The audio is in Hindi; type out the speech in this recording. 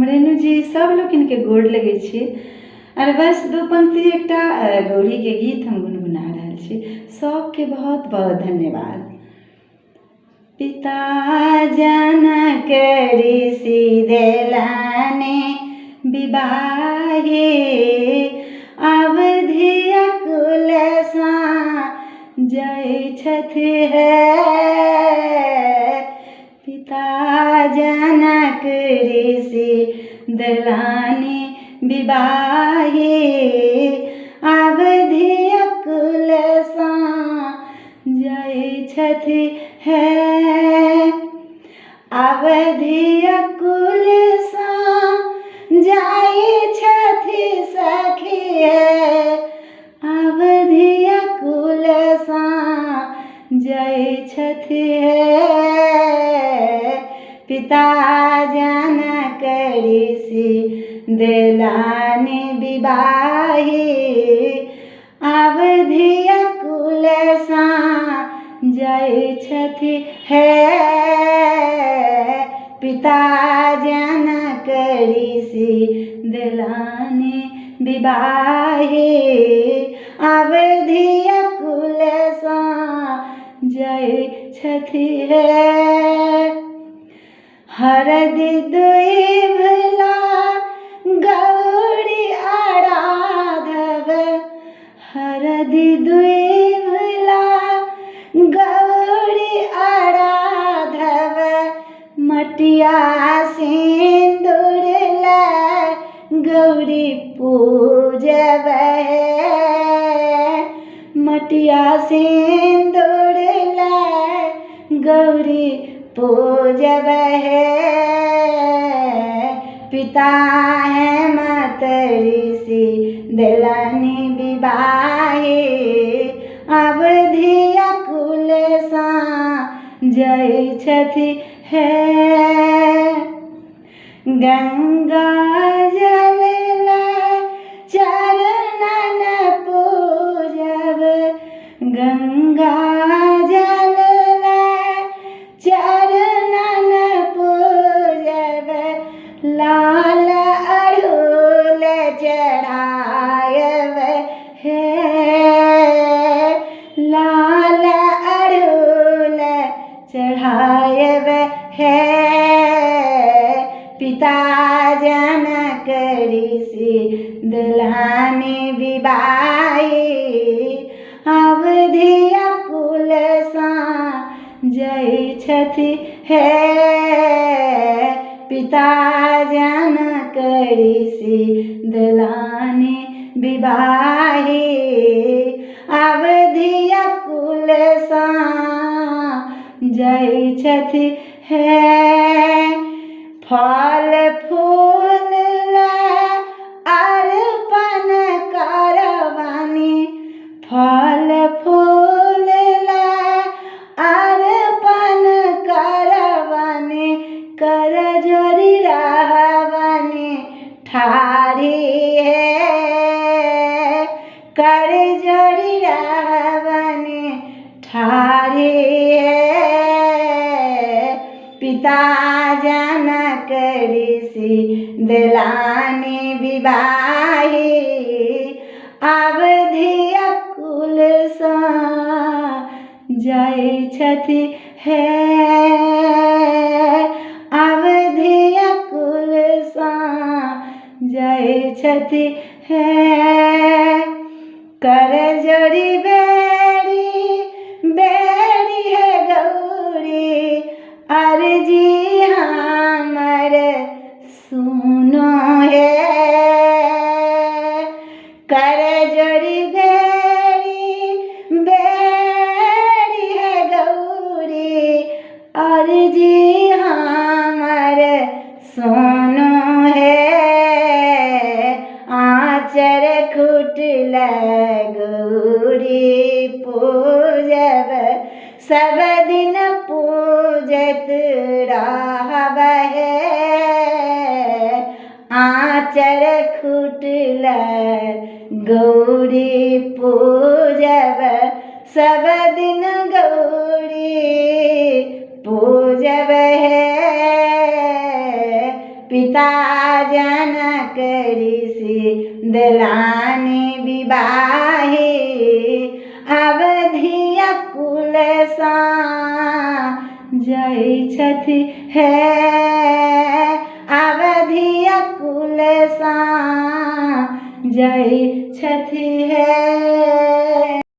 रेणु जी सब लोग इनके गोड़ लगे छी। और बस दो पंक्ति एकटा गौरी के गीत हम गुनगुना रहल छी। सबके बहुत बहुत धन्यवाद। पिता जनक ऋषि देलनि विवाहे, अवधि अकुल जय छथि है। पिता जनक ऋषि देलनि विवाहे, अवधि अकुल जय छथि है। अवधि अकुल जाय छथि सखी है। अवधि अकुल जय छथि है। पिता जनक ऋषि देलनि विवाहे, अवधि अकुल जय छथि है। पिता जनक ऋषि देलनि विवाहे, अवधि अकुल जय छथि है। हरदि दुइभला गौरी आराधव, हरदि दुइभला गौरी आराधव, मटिया सिंदूर लै गौरी पूजब है। मटिया सिंदूर लै गौरी पूजब है। पिता हेमंत ऋषि देलनि विवाहे, अवधि अकुल जय छथि है। गंगा जल लै चरणन पूजब, गंगा जल लै चरणन पूजब, लाल अड़हुल चढ़ायब है। लाल अड़हुल चढ़ायब है। पिता जनक ऋषि देलनि विवाहे, अवधि अकुल जय छथि है। पिता जनक ऋषि देलनि विवाहे, अवधि अकुल जय छथि है। फल फूल लै अर्पण करबनि, फल फूल लै अर्पण करबनि, कर जोड़ी रहबनि ठाढ़ी है। कर जोड़ी रहबनि ठाढ़ी है। पिता जनक ऋषि देलनि विवाहे, अवधि अकुल जय छथि है। अवधि अकुल जय छथि है। कर जोड़ी बेरी बेरी है गौरी, अर्जी हमर सुनो है। कर जोड़ी बेरी बेरी है गौरी, अर्जी हमर सुनो है। आचर खुटल गौरी पूजब, सब दिन पूजत रहब है। आचर खुटल गौरी पूजब, सब दिन गौरी पूजब है। पिता राजन करिसी दलानी विवाहे अवधिया कुल सा जय छथि है अवधिया कुल सा जय छथि है।